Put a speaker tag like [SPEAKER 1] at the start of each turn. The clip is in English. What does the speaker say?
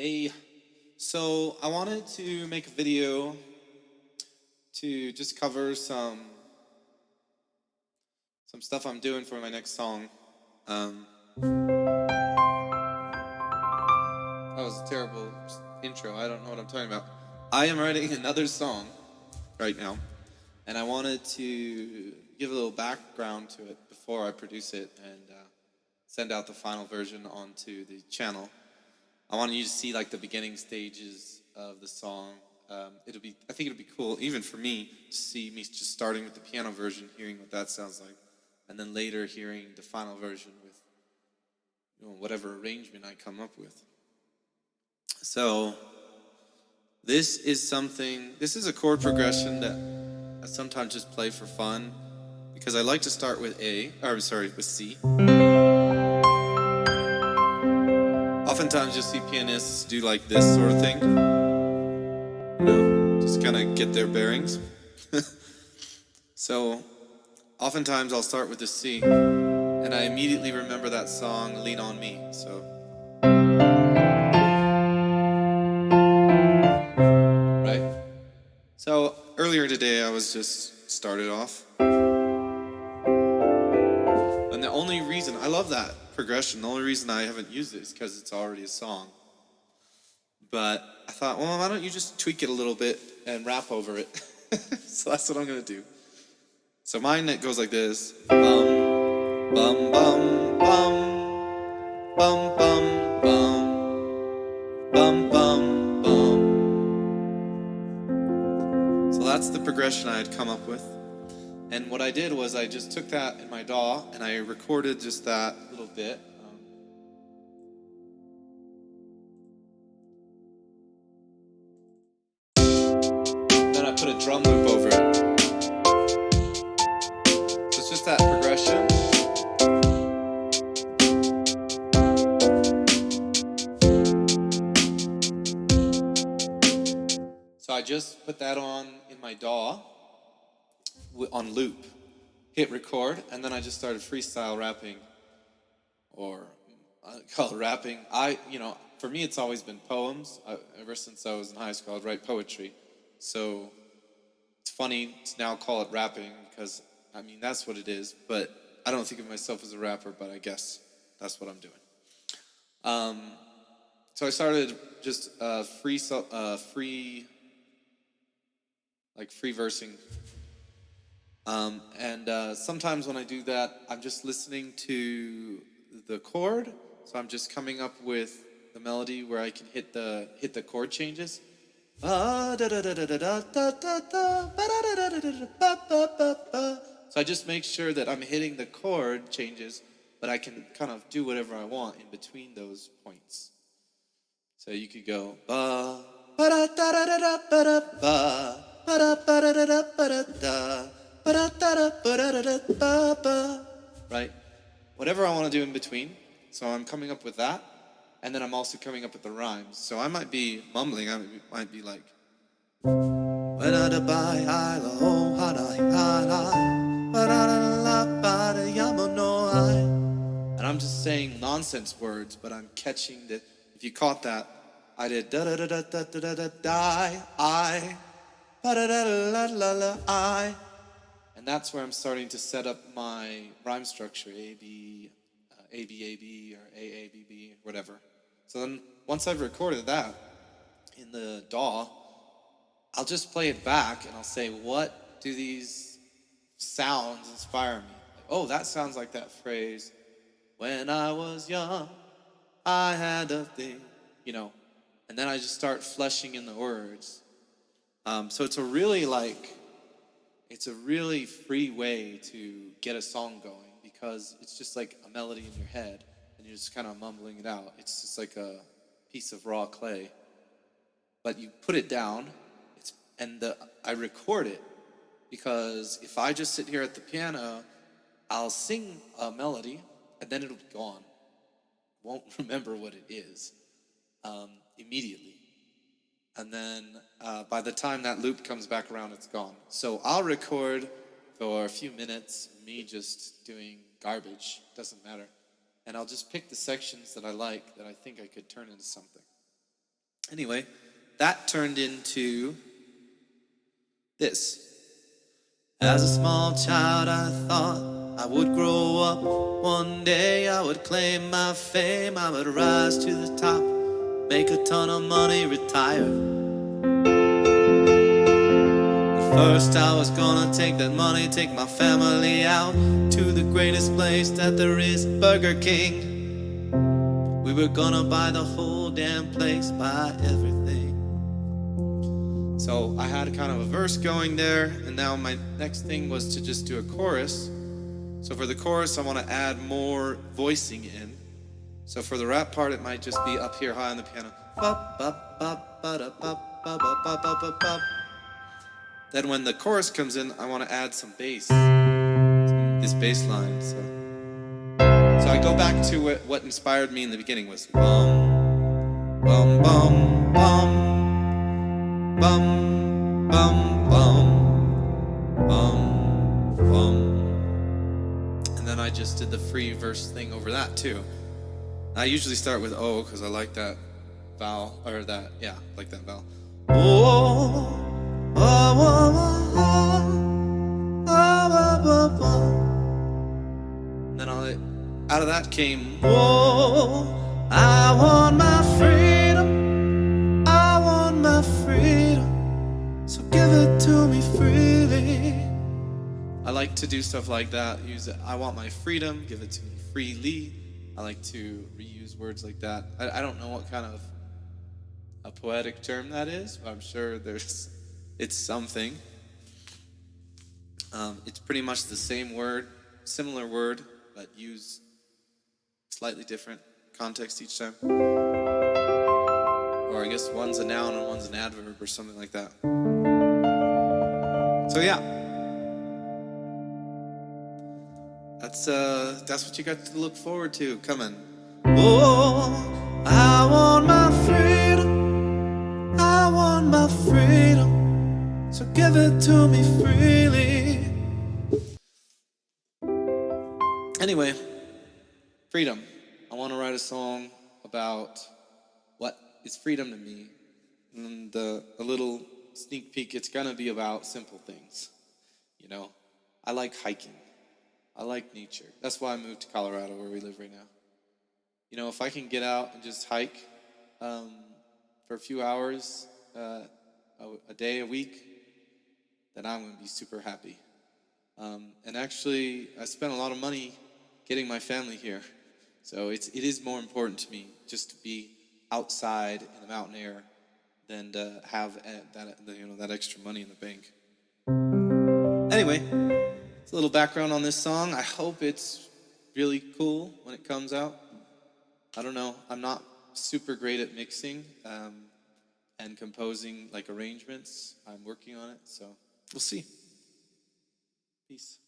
[SPEAKER 1] Hey, so I wanted to make a video to just cover some stuff I'm doing for my next song. That was a terrible intro. I don't know what I'm talking about. I am writing another song right now, and I wanted to give a little background to it before I produce it and send out the final version onto the channel. I want you to see like the beginning stages of the song. I think it'll be cool, even for me, to see me just starting with the piano version, hearing what that sounds like, and then later hearing the final version with whatever arrangement I come up with. So this is a chord progression that I sometimes just play for fun because I like to start with with C. Oftentimes you'll see pianists do like this sort of thing. Just kind of get their bearings. So oftentimes I'll start with the C, and I immediately remember that song, Lean on Me. So, right? So earlier today I was just started off. And the only reason, I love that progression, the only reason I haven't used it is because it's already a song. But I thought, well, why don't you just tweak it a little bit and rap over it? So that's what I'm going to do. So mine, it goes like this. Bum, bum, bum, bum, bum, bum, bum, bum, bum, bum. So that's the progression I had come up with. And what I did was I just took that in my DAW and I recorded just that little bit. Then I put a drum loop over it. So it's just that progression. So I just put that on in my DAW on loop, hit record, and then I just started freestyle rapping, or I call it rapping. For me, it's always been poems. Ever since I was in high school, I'd write poetry. So it's funny to now call it rapping because, that's what it is. But I don't think of myself as a rapper, but I guess that's what I'm doing. So I started just free versing. Sometimes when I do that, I'm just listening to the chord. So I'm just coming up with the melody where I can hit the chord changes. So I just make sure that I'm hitting the chord changes, but I can kind of do whatever I want in between those points. So you could go ba ba da da da da da da ba ba da ba da da da da. Right? Whatever I want to do in between. So I'm coming up with that. And then I'm also coming up with the rhymes. So I might be mumbling. I might be like, and I'm just saying nonsense words, but I'm catching that. If you caught that, I did da da da da da da da da die I ba da da la la la I, and that's where I'm starting to set up my rhyme structure: A B A B A B or A A B B, whatever. So then once I've recorded that in the DAW, I'll just play it back and I'll say, what do these sounds inspire me? Like, oh, that sounds like that phrase, when I was young, I had a thing, and then I just start fleshing in the words. So it's a really free way to get a song going because it's just like a melody in your head and you're just kind of mumbling it out. It's just like a piece of raw clay. But you put it down, I record it because if I just sit here at the piano, I'll sing a melody and then it'll be gone. Won't remember what it is immediately. And then by the time that loop comes back around, it's gone. So I'll record for a few minutes, me just doing garbage, doesn't matter. And I'll just pick the sections that I like, that I think I could turn into something. Anyway, that turned into this. As a small child, I thought I would grow up. One day I would claim my fame. I would rise to the top, make a ton of money, retire. First I was gonna take that money, take my family out to the greatest place that there is, Burger King. We were gonna buy the whole damn place, buy everything. So I had kind of a verse going there, and now my next thing was to just do a chorus. So for the chorus I want to add more voicing in. So for the rap part it might just be up here high on the piano. Then when the chorus comes in, I want to add some bass, this bass line. So I go back to what inspired me in the beginning was bum, bum, bum, bum, bum, bum, bum, bum, bum. And then I just did the free verse thing over that too. I usually start with O because I like that vowel, or that, yeah, like that vowel. Oh. Then out of that came, whoa, I want my freedom, I want my freedom, so give it to me freely. I like to do stuff like that, use it, I want my freedom, give it to me freely. I like to reuse words like that. I don't know what kind of a poetic term that is, but I'm sure it's something. It's pretty much the same word, similar word, but used slightly different context each time. Or I guess one's a noun and one's an adverb or something like that. So yeah, that's what you got to look forward to coming. Oh, I want my freedom, I want my freedom, so give it to me freely. Anyway, freedom. I want to write a song about what is freedom to me. And a little sneak peek, it's going to be about simple things. You know, I like hiking. I like nature. That's why I moved to Colorado, where we live right now. You know, if I can get out and just hike for a few hours a day, a week, then I'm going to be super happy. And actually, I spent a lot of money getting my family here. So it is more important to me just to be outside in the mountain air than to have that extra money in the bank. Anyway, it's a little background on this song. I hope it's really cool when it comes out. I don't know. I'm not super great at mixing and composing like arrangements. I'm working on it, so we'll see. Peace.